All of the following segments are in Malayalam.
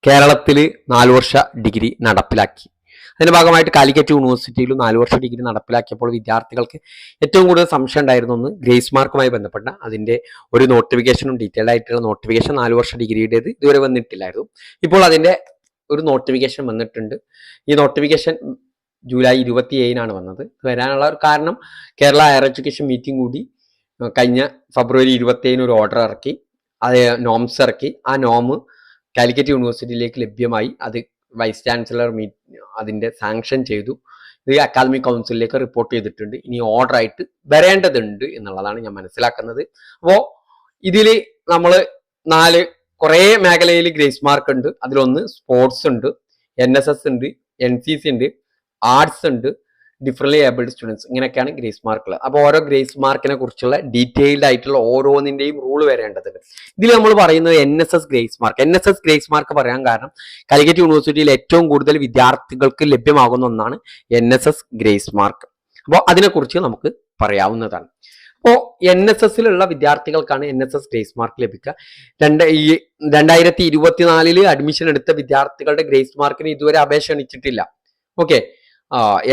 കേരളത്തിൽ 4 വർഷ ഡിഗ്രി നടപ്പിലാക്കി. അതിന്റെ ഭാഗമായിട്ട് കാലിക്കറ്റ് യൂണിവേഴ്സിറ്റിയിൽ 4 വർഷ ഡിഗ്രി നടപ്പിലാക്കിയപ്പോൾ വിദ്യാർത്ഥികൾക്ക് ഏറ്റവും കൂടുതൽ സംശയം ഉണ്ടായിരുന്നു ഒന്ന് ഗ്രേസ് മാർക്കുമായി ബന്ധപ്പെട്ട അതിന്റെ ഒരു നോട്ടിഫിക്കേഷനും ഡീറ്റെയിൽഡ് ആയിട്ടുള്ള നോട്ടിഫിക്കേഷൻ 4 വർഷ ഡിഗ്രിയുടേത് ഇതുവരെ വന്നിട്ടില്ലായിരുന്നു. ഇപ്പോൾ അതിന്റെ ഒരു നോട്ടിഫിക്കേഷൻ വന്നിട്ടുണ്ട്. ഈ നോട്ടിഫിക്കേഷൻ ജൂലൈ 27 വന്നത്. വരാനുള്ള ഒരു കാരണം കേരള ഹയർ എഡ്യൂക്കേഷൻ മീറ്റിംഗ് കൂടി കഴിഞ്ഞ ഫെബ്രുവരി 27 ഒരു ഓർഡർ ഇറക്കി, അത് നോംസ് ഇറക്കി. ആ നോം കാലിക്കറ്റ് യൂണിവേഴ്സിറ്റിയിലേക്ക് ലഭ്യമായി. അത് വൈസ് ചാൻസലർ അതിന്റെ സാങ്ഷൻ ചെയ്തു. ഇത് അക്കാദമിക് കൗൺസിലിലേക്ക് റിപ്പോർട്ട് ചെയ്തിട്ടുണ്ട്. ഇനി ഓർഡർ ആയിട്ട് വരേണ്ടതുണ്ട് എന്നുള്ളതാണ് ഞാൻ മനസ്സിലാക്കുന്നത്. അപ്പോൾ ഇതിൽ നമ്മൾ കുറേ മേഖലയിൽ ഗ്രേസ് മാർക്ക് ഉണ്ട്. അതിലൊന്ന് സ്പോർട്സ് ഉണ്ട്, NSS ഉണ്ട്, NCC ഉണ്ട്, ആർട്സ് ഉണ്ട്, ഡിഫറൻറ്റ്ലി ഏബിൾഡ് സ്റ്റുഡൻസ്, ഇങ്ങനെയൊക്കെയാണ് ഗ്രേസ് മാർക്കുകൾ. അപ്പോൾ ഓരോ ഗ്രേസ് മാർക്കിനെ കുറിച്ചുള്ള ഡീറ്റെയിൽഡ് ആയിട്ടുള്ള ഓരോന്നിന്റെയും റൂൾ വരേണ്ടതുണ്ട്. ഇതിൽ നമ്മൾ പറയുന്നത് NSS grace mark. NSS grace mark പറയാൻ കാരണം കാലിക്കറ്റ് യൂണിവേഴ്സിറ്റിയിൽ ഏറ്റവും കൂടുതൽ വിദ്യാർത്ഥികൾക്ക് ലഭ്യമാകുന്ന ഒന്നാണ് NSS ഗ്രേസ് മാർക്ക്. അപ്പോൾ അതിനെക്കുറിച്ച് നമുക്ക് പറയാവുന്നതാണ്. അപ്പോൾ NSSലുള്ള വിദ്യാർത്ഥികൾക്കാണ് NSS ഗ്രേസ് മാർക്ക് ലഭിക്കുക. 2024 അഡ്മിഷൻ എടുത്ത വിദ്യാർത്ഥികളുടെ ഗ്രേസ് മാർക്കിന് ഇതുവരെ അപേക്ഷ ക്ഷണിച്ചിട്ടില്ല. ഓക്കെ,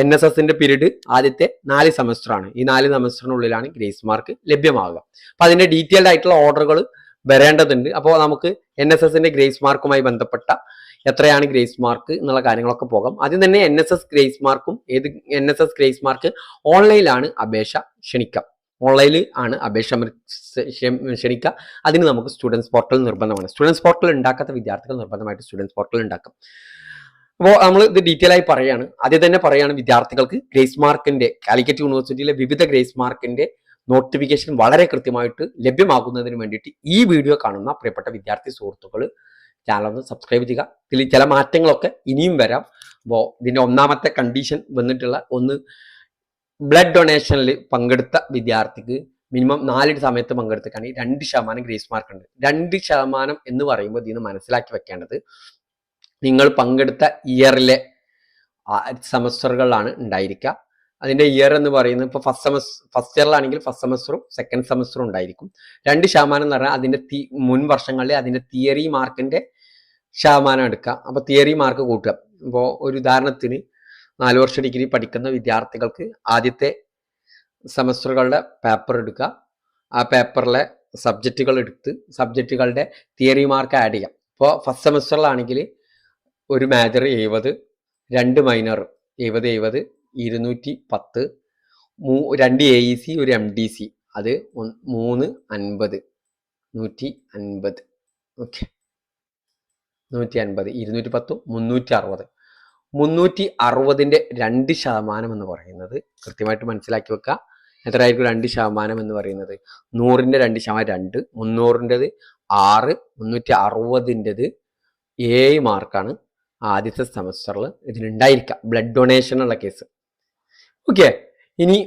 NSSന്റെ പീരീഡ് ആദ്യത്തെ 4 സെമസ്റ്ററാണ്. ഈ 4 സെമസ്റ്ററിനുള്ളിലാണ് ഗ്രേസ് മാർക്ക് ലഭ്യമാകുക. അപ്പൊ അതിന്റെ ഡീറ്റെയിൽഡ് ആയിട്ടുള്ള ഓർഡറുകൾ വരേണ്ടതുണ്ട്. അപ്പോൾ നമുക്ക് NSSന്റെ ഗ്രേസ് മാർക്കുമായി ബന്ധപ്പെട്ട എത്രയാണ് ഗ്രേസ് മാർക്ക് എന്നുള്ള കാര്യങ്ങളൊക്കെ പോകാം. ആദ്യം തന്നെ NSS ഗ്രേസ് മാർക്കും NSS ഗ്രേസ് മാർക്ക് ഓൺലൈനിലാണ് അപേക്ഷ ക്ഷണിക്കാം. ഓൺലൈനിൽ ആണ് അപേക്ഷ ക്ഷണിക്കുക. അതിന് നമുക്ക് സ്റ്റുഡൻസ് പോർട്ടൽ നിർബന്ധമാണ്. സ്റ്റുഡൻസ് പോർട്ടൽ ഉണ്ടാക്കാത്ത വിദ്യാർത്ഥികൾ നിർബന്ധമായിട്ട് സ്റ്റുഡൻസ് പോർട്ടൽ ഉണ്ടാക്കും. അപ്പോൾ നമ്മൾ ഇത് ഡീറ്റെയിൽ ആയി പറയാണ്. ആദ്യം തന്നെ പറയാണ് വിദ്യാർത്ഥികൾക്ക് ഗ്രേസ് മാർക്കിന്റെ കാലിക്കറ്റ് യൂണിവേഴ്സിറ്റിയിലെ വിവിധ ഗ്രേസ് മാർക്കിന്റെ നോട്ടിഫിക്കേഷൻ വളരെ കൃത്യമായിട്ട് ലഭ്യമാകുന്നതിന് വേണ്ടിയിട്ട് ഈ വീഡിയോ കാണുന്ന പ്രിയപ്പെട്ട വിദ്യാർത്ഥി സുഹൃത്തുക്കൾ ചാനൽ ഒന്ന് സബ്സ്ക്രൈബ് ചെയ്യുക. ഇതിൽ ചില മാറ്റങ്ങളൊക്കെ ഇനിയും വരാം. അപ്പോൾ ഇതിന്റെ ഒന്നാമത്തെ കണ്ടീഷൻ വന്നിട്ടുള്ള ഒന്ന്, ബ്ലഡ് ഡൊണേഷനിൽ പങ്കെടുത്ത വിദ്യാർത്ഥിക്ക് മിനിമം 4 സമയത്ത് പങ്കെടുത്തേക്കാണ് 2% ഗ്രേസ് മാർക്ക് ഉണ്ട്. 2% എന്ന് പറയുമ്പോൾ ഇതിന് മനസ്സിലാക്കി വെക്കേണ്ടത് നിങ്ങൾ പങ്കെടുത്ത ഇയറിലെ സെമസ്റ്ററുകളിലാണ് ഉണ്ടായിരിക്കുക. അതിന്റെ ഇയർ എന്ന് പറയുന്നത് ഇപ്പോൾ ഫസ്റ്റ് ഇയറിലാണെങ്കിൽ ഫസ്റ്റ് സെമസ്റ്ററും സെക്കൻഡ് സെമസ്റ്ററും ഉണ്ടായിരിക്കും. 2% എന്ന് പറഞ്ഞാൽ അതിന്റെ മുൻ വർഷങ്ങളിലെ അതിന്റെ തിയറി മാർക്കിന്റെ ശതമാനം എടുക്കുക. അപ്പൊ തിയറി മാർക്ക് കൂട്ടുക. ഇപ്പോൾ ഒരു ഉദാഹരണത്തിന് 4 വർഷ ഡിഗ്രി പഠിക്കുന്ന വിദ്യാർത്ഥികൾക്ക് ആദ്യത്തെ സെമസ്റ്ററുകളുടെ പേപ്പർ എടുക്കുക. ആ പേപ്പറിലെ സബ്ജക്റ്റുകൾ എടുത്ത് സബ്ജക്റ്റുകളുടെ തിയറി മാർക്ക് ആഡ് ചെയ്യാം. ഇപ്പോൾ ഫസ്റ്റ് സെമസ്റ്ററിലാണെങ്കിൽ ഒരു മേജർ 70, 2 മൈനർ 70, 210, 2 AEC, ഒരു MDC, അത് 350, 150. ഓക്കെ, 150, 210, 360. 360ന്റെ 2% എന്ന് പറയുന്നത് കൃത്യമായിട്ട് മനസ്സിലാക്കി വെക്കുക. എത്രയായിരിക്കും 2% എന്ന് പറയുന്നത്? 100ന്റെ 2%, 300ൻ്റെത് 6, 360ൻ്റെത് 7 മാർക്കാണ് ആദ്യത്തെ സെമസ്റ്ററിൽ ഇതിനുണ്ടായിരിക്കുക, ബ്ലഡ് ഡൊണേഷൻ ഉള്ള കേസ്. ഓക്കെ, ഇനി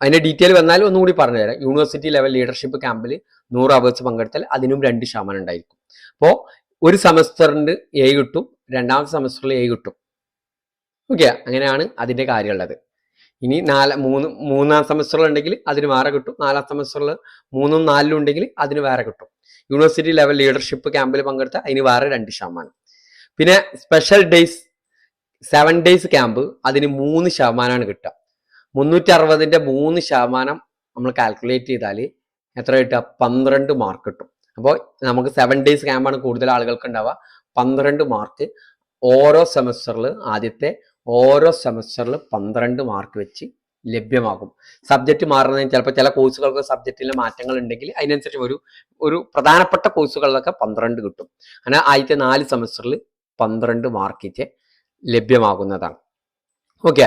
അതിന്റെ ഡീറ്റെയിൽ വന്നാൽ ഒന്നുകൂടി പറഞ്ഞു തരാം. യൂണിവേഴ്സിറ്റി ലെവൽ ലീഡർഷിപ്പ് ക്യാമ്പിൽ 100 അവേഴ്സ് പങ്കെടുത്താൽ അതിനും 2% ഉണ്ടായിരിക്കും. അപ്പോൾ ഒരു സെമസ്റ്ററിന് 7 കിട്ടും, രണ്ടാമത്തെ സെമസ്റ്ററിൽ 7 കിട്ടും. ഓക്കെ, അങ്ങനെയാണ് അതിന്റെ കാര്യമുള്ളത്. ഇനി മൂന്നാം സെമസ്റ്ററിൽ ഉണ്ടെങ്കിൽ അതിന് വേറെ കിട്ടും. 4ാം സെമസ്റ്ററിൽ 3ഉം 4ലും ഉണ്ടെങ്കിൽ അതിന് വേറെ കിട്ടും. യൂണിവേഴ്സിറ്റി ലെവൽ ലീഡർഷിപ്പ് ക്യാമ്പിൽ പങ്കെടുത്താൽ അതിന് വേറെ 2%. പിന്നെ സ്പെഷ്യൽ ഡേയ്സ് 7 ഡേയ്സ് ക്യാമ്പ് അതിന് 3% കിട്ടുക. 360ന്റെ 3% നമ്മൾ കാൽക്കുലേറ്റ് ചെയ്താൽ എത്ര കിട്ടുക? 12 മാർക്ക് കിട്ടും. അപ്പോൾ നമുക്ക് 7 ഡേയ്സ് ക്യാമ്പാണ് കൂടുതൽ ആളുകൾക്ക് ഉണ്ടാവുക. 12 മാർക്ക് ഓരോ സെമസ്റ്ററിൽ ഓരോ സെമസ്റ്ററിൽ 12 മാർക്ക് വെച്ച് ലഭ്യമാകും. സബ്ജക്റ്റ് മാറുന്നതിന് ചിലപ്പോൾ ചില കോഴ്സുകൾക്ക് സബ്ജക്റ്റിലെ മാറ്റങ്ങൾ ഉണ്ടെങ്കിൽ അതിനനുസരിച്ച് ഒരു പ്രധാനപ്പെട്ട കോഴ്സുകളിലൊക്കെ 12 കിട്ടും. അങ്ങനെ ആദ്യത്തെ 4 സെമസ്റ്ററിൽ 12 മാർക്ക് ലഭ്യമാകുന്നതാണ്. ഓക്കെ,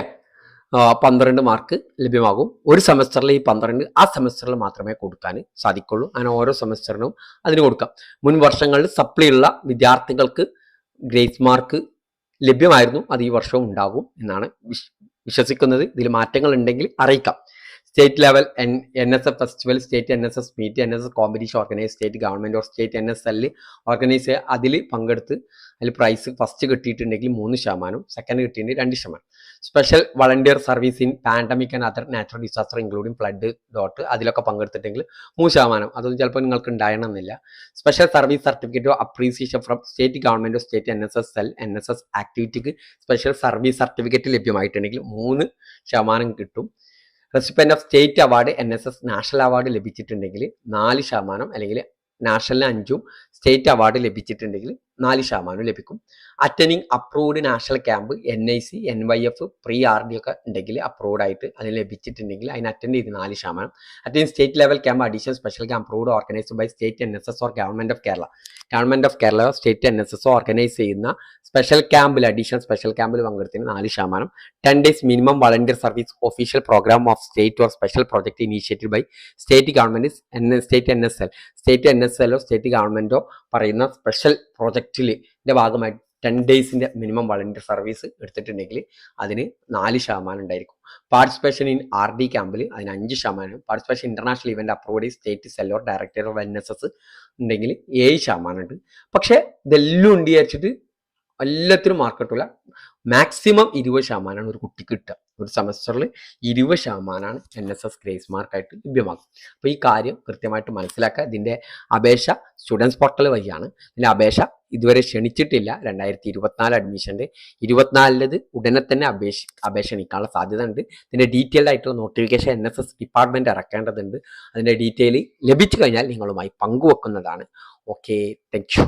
12 മാർക്ക് ലഭ്യമാകും. ഒരു സെമസ്റ്ററിൽ ഈ 12 ആ സെമസ്റ്ററിൽ മാത്രമേ കൊടുക്കാൻ സാധിക്കുള്ളൂ. അങ്ങനെ ഓരോ സെമസ്റ്ററിനും അതിന് കൊടുക്കാം. മുൻ വർഷങ്ങളിൽ സപ്ലി ഉള്ള വിദ്യാർത്ഥികൾക്ക് ഗ്രേസ് മാർക്ക് ലഭ്യമായിരുന്നു. അത് ഈ വർഷവും ഉണ്ടാകും എന്നാണ് വിശ്വസിക്കുന്നത്. ഇതിൽ മാറ്റങ്ങൾ ഉണ്ടെങ്കിൽ അറിയിക്കാം. State level NSS festival, state NSS meet, NSS competition organise state government or state NSL organise ചെയ്യുക. അതിൽ പങ്കെടുത്ത് അതിൽ പ്രൈസ് ഫസ്റ്റ് കിട്ടിയിട്ടുണ്ടെങ്കിൽ 3%, സെക്കൻഡ് കിട്ടിയിട്ടുണ്ടെങ്കിൽ 2%. Special volunteer service in pandemic and other natural disaster including flood അതിലൊക്കെ പങ്കെടുത്തിട്ടെങ്കിൽ 3%. അതൊന്നും ചിലപ്പോൾ നിങ്ങൾക്ക് ഉണ്ടായണമെന്നില്ല. Special service certificate of appreciation from state government of state NSS cell NSS ആക്ടിവിറ്റിക്ക് സ്പെഷ്യൽ സർവീസ് സർട്ടിഫിക്കറ്റ് ലഭ്യമായിട്ടുണ്ടെങ്കിൽ 3% കിട്ടും. Recipient of state award NSS national award ലഭിച്ചിട്ടുണ്ടെങ്കിൽ 4%, അല്ലെങ്കിൽ നാഷണലിന് 5%, സ്റ്റേറ്റ് അവാർഡ് ലഭിച്ചിട്ടുണ്ടെങ്കിൽ 4% ലഭിക്കും. Attending approved national camp NIC NYF pre RD ഒക്കെ ഉണ്ടെങ്കിൽ അപ്രൂവ്ഡ് ആയിട്ട് അതിന് ലഭിച്ചിട്ടുണ്ടെങ്കിൽ അതിന് അറ്റൻഡ് ചെയ്ത് 4%. Attend state level camp additional special camp approved organised by state NSS or government of Kerala state NSS organise ചെയ്യുന്ന സ്പെഷ്യൽ ക്യാമ്പിൽ അഡീഷണൽ സ്പെഷ്യൽ ക്യാമ്പിൽ പങ്കെടുത്തിന് 4%. 10 days minimum volunteer service official program of state or special project initiated by state government state NSL state ഗവൺമെന്റോ പറയുന്ന സ്പെഷ്യൽ പ്രോജക്റ്റിന്റെ ഭാഗമായി 10 days മിനിമം വളണ്ടിയർ സർവീസ് എടുത്തിട്ടുണ്ടെങ്കിൽ അതിന് 4% ഉണ്ടായിരിക്കും. പാർട്ടിസിപ്പേഷൻ ഇൻ RD ക്യാമ്പിൽ അതിന് 5%. Participation international event approved state cell or director of NSS ഉണ്ടെങ്കിൽ 7% ഉണ്ട്. പക്ഷെ ഇതെല്ലാം ഉണ്ട് വിചാരിച്ചിട്ട് എല്ലാത്തിനും മാർക്ക് കിട്ടില്ല. മാക്സിമം 20% ഒരു കുട്ടിക്ക് കിട്ടുക. ഒരു സെമസ്റ്ററിൽ 20% NSS ഗ്രേസ് മാർക്കായിട്ട് ലഭ്യമാകും. അപ്പോൾ ഈ കാര്യം കൃത്യമായിട്ട് മനസ്സിലാക്കുക. ഇതിൻ്റെ അപേക്ഷ സ്റ്റുഡൻസ് പോർട്ടൽ വഴിയാണ്. ഇതിൻ്റെ അപേക്ഷ ഇതുവരെ ക്ഷണിച്ചിട്ടില്ല. 2024 അഡ്മിഷൻ്റെ 24 ഉടനെ തന്നെ അപേക്ഷ ക്ഷണിക്കാനുള്ള സാധ്യത ഉണ്ട്. ഇതിൻ്റെ ഡീറ്റെയിൽഡ് ആയിട്ടുള്ള നോട്ടിഫിക്കേഷൻ NSS ഡിപ്പാർട്ട്മെന്റ് ഇറക്കേണ്ടതുണ്ട്. അതിൻ്റെ ഡീറ്റെയിൽ ലഭിച്ചു കഴിഞ്ഞാൽ നിങ്ങളുമായി പങ്കുവെക്കുന്നതാണ്. Okay, thank you.